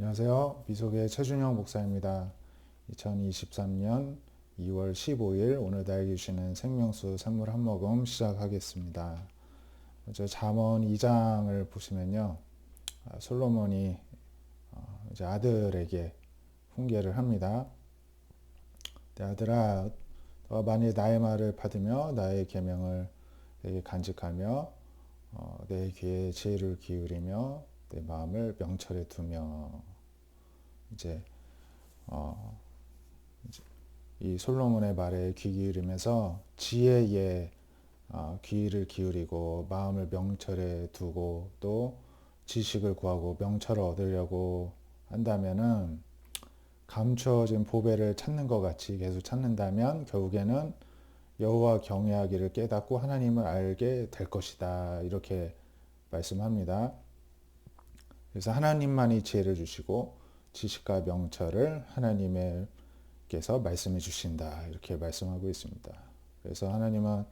안녕하세요. 미속의 최준영 목사입니다. 2023년 2월 15일 오늘 나에게 주시는 생명수 산물 한 모금 시작하겠습니다. 먼저 잠언 2장을 보시면요. 솔로몬이 이제 아들에게 훈계를 합니다. 내 아들아, 너가 만일 나의 말을 받으며 나의 계명을 내게 간직하며 내 귀에 지혜를 기울이며 내 마음을 명철에 두며 이제 어, 이 솔로몬의 말에 귀 기울이면서 지혜에 귀를 기울이고 마음을 명철에 두고 또 지식을 구하고 명철을 얻으려고 한다면은 감추어진 보배를 찾는 것 같이 계속 찾는다면 결국에는 여호와 경외하기를 깨닫고 하나님을 알게 될 것이다. 이렇게 말씀합니다. 그래서 하나님만이 지혜를 주시고 지식과 명철을 하나님께서 말씀해 주신다. 이렇게 말씀하고 있습니다. 그래서 하나님은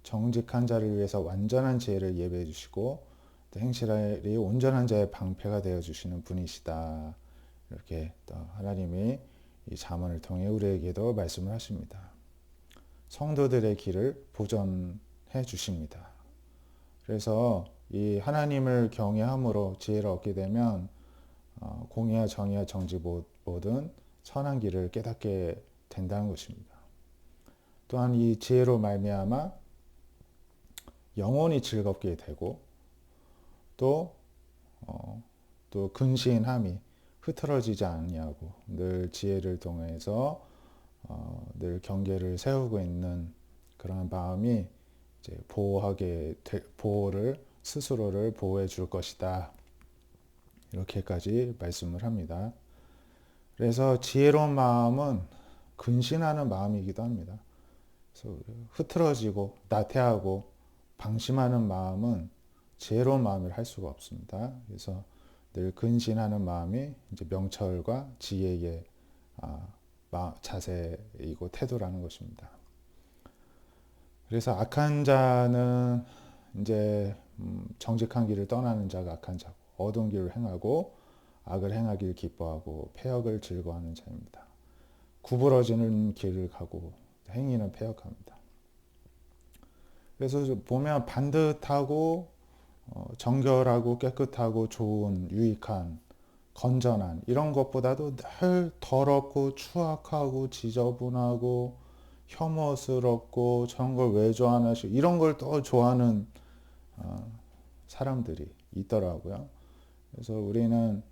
정직한 자를 위해서 완전한 지혜를 예배해 주시고 행실이 온전한 자의 방패가 되어 주시는 분이시다. 이렇게 또 하나님이 이 잠언을 통해 우리에게도 말씀을 하십니다. 성도들의 길을 보전해 주십니다. 그래서 이 하나님을 경외함으로 지혜를 얻게 되면 공의와 정의와 정직 모든 선한 길을 깨닫게 된다는 것입니다. 또한 이 지혜로 말미암아 영혼이 즐겁게 되고 또, 또 근신함이 흐트러지지 않냐고 늘 지혜를 통해서 늘 경계를 세우고 있는 그런 마음이 이제 보호를 스스로를 보호해 줄 것이다. 이렇게까지 말씀을 합니다. 그래서 지혜로운 마음은 근신하는 마음이기도 합니다. 그래서 흐트러지고 나태하고 방심하는 마음은 지혜로운 마음을 할 수가 없습니다. 그래서 늘 근신하는 마음이 이제 명철과 지혜의 자세이고 태도라는 것입니다. 그래서 악한 자는 이제 정직한 길을 떠나는 자가 악한 자고 어두운 길을 행하고 악을 행하길 기뻐하고 패역을 즐거워하는 자입니다. 구부러지는 길을 가고 행위는 패역합니다. 그래서 보면 반듯하고 정결하고 깨끗하고 좋은 유익한 건전한 이런 것보다도 늘 더럽고 추악하고 지저분하고 혐오스럽고 저런 걸 왜 좋아하나 이런 걸 더 좋아하는 사람들이 있더라고요. 그래서 우리는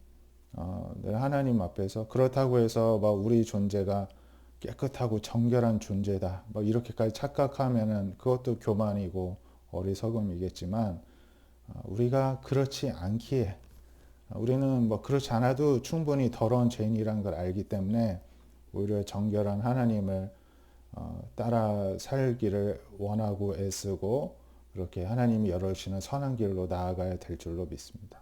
늘 하나님 앞에서 그렇다고 해서 막 우리 존재가 깨끗하고 정결한 존재다. 뭐 이렇게까지 착각하면은 그것도 교만이고 어리석음이겠지만 우리가 그렇지 않기에 우리는 뭐 그렇지 않아도 충분히 더러운 죄인이라는 걸 알기 때문에 오히려 정결한 하나님을 따라 살기를 원하고 애쓰고 그렇게 하나님이 열어주시는 선한 길로 나아가야 될 줄로 믿습니다.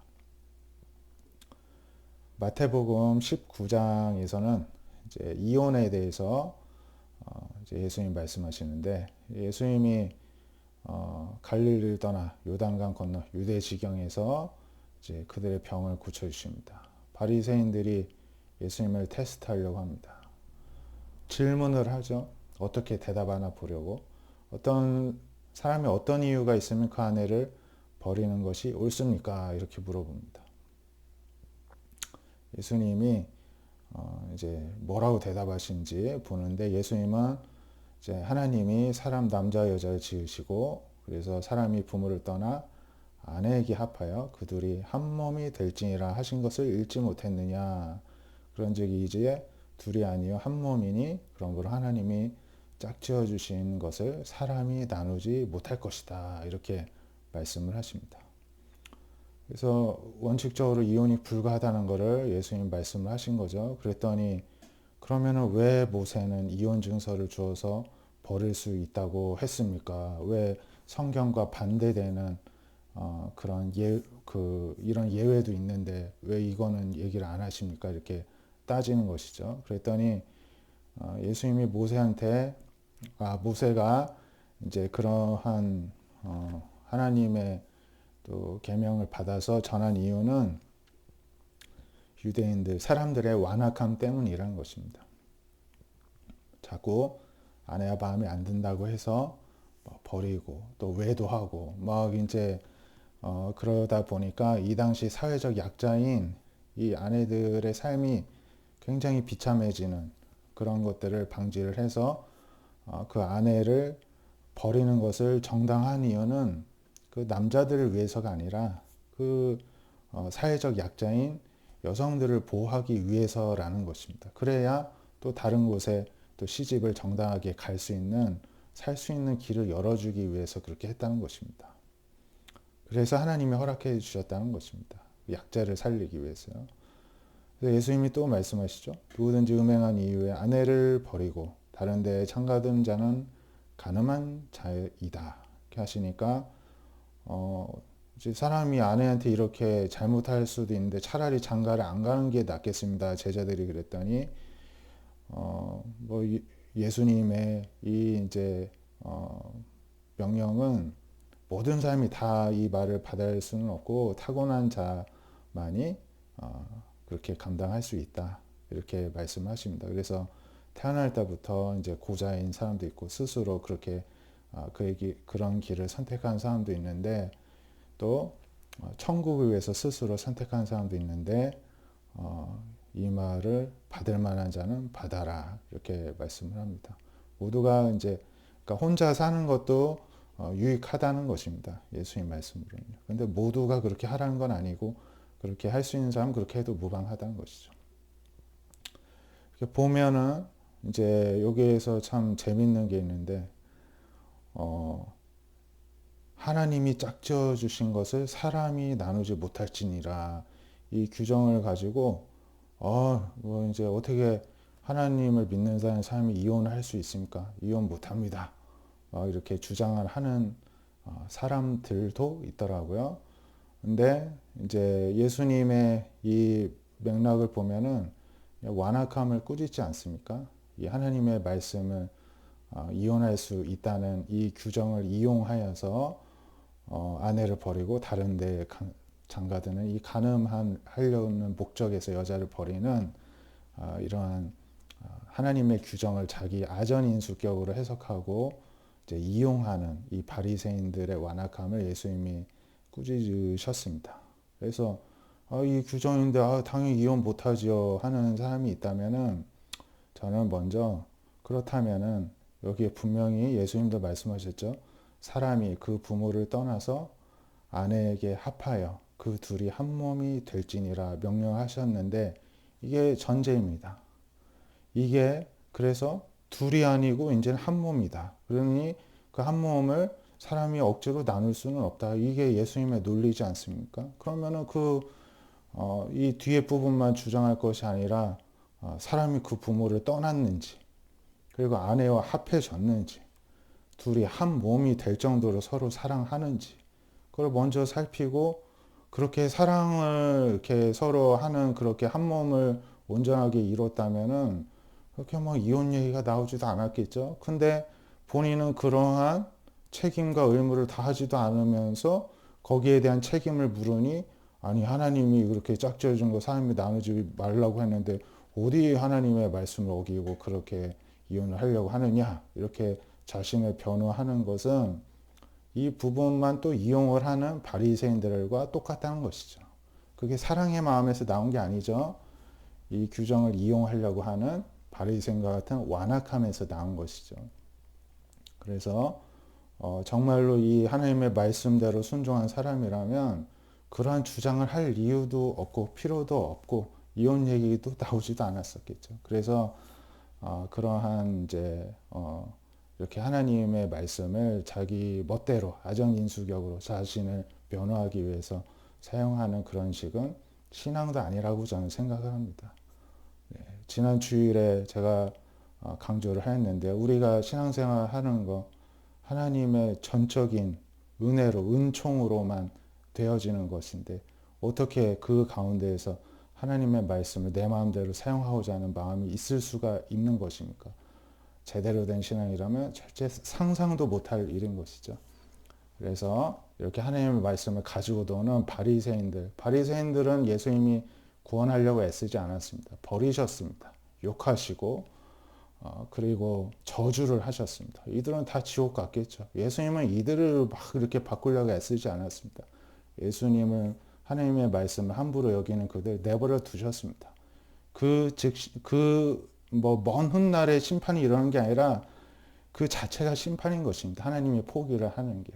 마태복음 19장에서는 이제 이혼에 대해서 이제 예수님 말씀하시는데 예수님이 갈릴리를 떠나 요단강 건너 유대 지경에서 이제 그들의 병을 고쳐 주십니다. 바리새인들이 예수님을 테스트하려고 합니다. 질문을 하죠. 어떻게 대답하나 보려고. 어떤 사람이 어떤 이유가 있으면 그 아내를 버리는 것이 옳습니까? 이렇게 물어봅니다. 예수님이 이제 뭐라고 대답하신지 보는데 예수님은 이제 하나님이 사람 남자 여자를 지으시고 그래서 사람이 부모를 떠나 아내에게 합하여 그 둘이 한 몸이 될지니라 하신 것을 읽지 못했느냐. 그런즉 이제 둘이 아니요 한 몸이니 그런 걸 하나님이 짝지어 주신 것을 사람이 나누지 못할 것이다. 이렇게 말씀을 하십니다. 그래서 원칙적으로 이혼이 불가하다는 것을 예수님 말씀을 하신 거죠. 그랬더니 그러면은 왜 모세는 이혼 증서를 주어서 버릴 수 있다고 했습니까? 왜 성경과 반대되는 그런 이런 예외도 있는데 왜 이거는 얘기를 안 하십니까? 이렇게 따지는 것이죠. 그랬더니 예수님이 모세가 이제 그러한 하나님의 또 계명을 받아서 전한 이유는 유대인들 사람들의 완악함 때문이라는 것입니다. 자꾸 아내와 마음에 안 든다고 해서 버리고 또 외도하고 막 이제 그러다 보니까 이 당시 사회적 약자인 이 아내들의 삶이 굉장히 비참해지는 그런 것들을 방지를 해서 그 아내를 버리는 것을 정당한 이유는 그 남자들을 위해서가 아니라 그 사회적 약자인 여성들을 보호하기 위해서라는 것입니다. 그래야 또 다른 곳에 또 시집을 정당하게 갈 수 있는 살 수 있는 길을 열어주기 위해서 그렇게 했다는 것입니다. 그래서 하나님이 허락해 주셨다는 것입니다. 약자를 살리기 위해서요. 그래서 예수님이 또 말씀하시죠. 누구든지 음행한 이후에 아내를 버리고 다른 데에 장가든 자는 가늠한 자이다. 이렇게 하시니까 이제 사람이 아내한테 이렇게 잘못할 수도 있는데 차라리 장가를 안 가는 게 낫겠습니다. 제자들이 그랬더니 뭐 예수님의 이 이제 명령은 모든 사람이 다 이 말을 받을 수는 없고 타고난 자만이 그렇게 감당할 수 있다. 이렇게 말씀하십니다. 그래서 태어날 때부터 이제 고자인 사람도 있고 스스로 그렇게 그런 길을 선택한 사람도 있는데 또 천국을 위해서 스스로 선택한 사람도 있는데 이 말을 받을 만한 자는 받아라 이렇게 말씀을 합니다. 모두가 이제 그러니까 혼자 사는 것도 유익하다는 것입니다. 예수님 말씀으로는요. 근데 모두가 그렇게 하라는 건 아니고 그렇게 할 수 있는 사람은 그렇게 해도 무방하다는 것이죠. 이렇게 보면은 이제 여기에서 참 재밌는 게 있는데 하나님이 짝지어 주신 것을 사람이 나누지 못할지니라 이 규정을 가지고 뭐 이제 어떻게 하나님을 믿는 사람이 이혼을 할 수 있습니까? 이혼 못합니다. 이렇게 주장을 하는 사람들도 있더라고요. 근데 이제 예수님의 이 맥락을 보면은 완악함을 꾸짖지 않습니까? 이 하나님의 말씀을 이혼할 수 있다는 이 규정을 이용하여서 아내를 버리고 다른 데에 장가드는 이 간음하려는 목적에서 여자를 버리는 이러한 하나님의 규정을 자기 아전인수격으로 해석하고 이제 이용하는 이 바리새인들의 완악함을 예수님이 꾸짖으셨습니다. 그래서 이 규정인데 당연히 이혼 못하지요 하는 사람이 있다면은 저는 먼저 그렇다면은 여기에 분명히 예수님도 말씀하셨죠. 사람이 그 부모를 떠나서 아내에게 합하여 그 둘이 한 몸이 될지니라 명령하셨는데 이게 전제입니다. 이게 그래서 둘이 아니고 이제는 한 몸이다. 그러니 그 한 몸을 사람이 억지로 나눌 수는 없다. 이게 예수님의 논리지 않습니까? 그러면은 이 뒤에 부분만 주장할 것이 아니라 사람이 그 부모를 떠났는지 그리고 아내와 합해졌는지 둘이 한 몸이 될 정도로 서로 사랑하는지 그걸 먼저 살피고 그렇게 사랑을 이렇게 서로 하는 그렇게 한 몸을 온전하게 이뤘다면은 그렇게 막 이혼 얘기가 나오지도 않았겠죠. 근데 본인은 그러한 책임과 의무를 다하지도 않으면서 거기에 대한 책임을 물으니 아니 하나님이 그렇게 짝지어 준 거 사람이 나누지 말라고 했는데 어디 하나님의 말씀을 어기고 그렇게 이혼을 하려고 하느냐 이렇게 자신을 변호하는 것은 이 부분만 또 이용을 하는 바리새인들과 똑같다는 것이죠. 그게 사랑의 마음에서 나온 게 아니죠. 이 규정을 이용하려고 하는 바리새인과 같은 완악함에서 나온 것이죠. 그래서 정말로 이 하나님의 말씀대로 순종한 사람이라면 그러한 주장을 할 이유도 없고 필요도 없고 이혼 얘기도 나오지도 않았었겠죠. 그래서 그러한 이제 이렇게 하나님의 말씀을 자기 멋대로 아전인수격으로 자신을 변호하기 위해서 사용하는 그런 식은 신앙도 아니라고 저는 생각을 합니다. 네, 지난 주일에 제가 강조를 했는데 우리가 신앙생활 하는 거 하나님의 전적인 은혜로 은총으로만 되어지는 것인데 어떻게 그 가운데에서 하나님의 말씀을 내 마음대로 사용하고자 하는 마음이 있을 수가 있는 것입니까? 제대로 된 신앙이라면 절대 상상도 못할 일인 것이죠. 그래서 이렇게 하나님의 말씀을 가지고 노는 바리새인들은 예수님이 구원하려고 애쓰지 않았습니다. 버리셨습니다. 욕하시고 그리고 저주를 하셨습니다. 이들은 다 지옥 갔겠죠. 예수님은 이들을 막 이렇게 바꾸려고 애쓰지 않았습니다. 예수님은 하나님의 말씀을 함부로 여기는 그들 내버려 두셨습니다. 뭐 먼 훗날에 심판이 일어나는 게 아니라 그 자체가 심판인 것입니다. 하나님이 포기를 하는 게.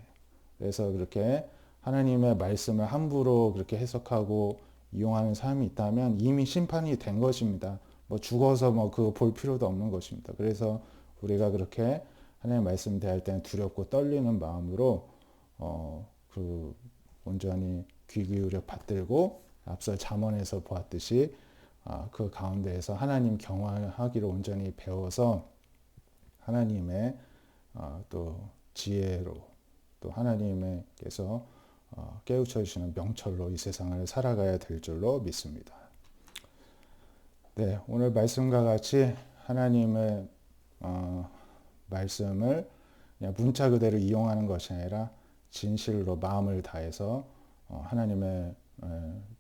그래서 그렇게 하나님의 말씀을 함부로 그렇게 해석하고 이용하는 사람이 있다면 이미 심판이 된 것입니다. 뭐 죽어서 뭐 그거 볼 필요도 없는 것입니다. 그래서 우리가 그렇게 하나님의 말씀 대할 때는 두렵고 떨리는 마음으로 그 온전히 귀 기울여 받들고 앞서 잠언에서 보았듯이 그 가운데에서 하나님 경외하기를 온전히 배워서 하나님의 또 지혜로 또 하나님께서 깨우쳐 주시는 명철로 이 세상을 살아가야 될 줄로 믿습니다. 네, 오늘 말씀과 같이 하나님의 말씀을 그냥 문자 그대로 이용하는 것이 아니라 진실로 마음을 다해서 하나님의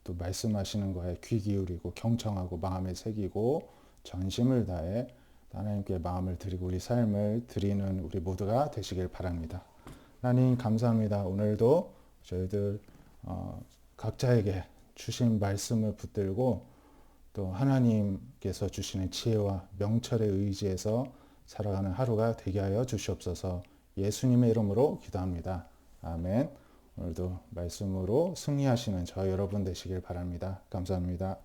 또 말씀하시는 거에 귀 기울이고 경청하고 마음에 새기고 전심을 다해 하나님께 마음을 드리고 우리 삶을 드리는 우리 모두가 되시길 바랍니다. 하나님 감사합니다. 오늘도 저희들 각자에게 주신 말씀을 붙들고 또 하나님께서 주시는 지혜와 명철에 의지해서 살아가는 하루가 되게 하여 주시옵소서. 예수님의 이름으로 기도합니다. 아멘. 오늘도 말씀으로 승리하시는 저 여러분 되시길 바랍니다. 감사합니다.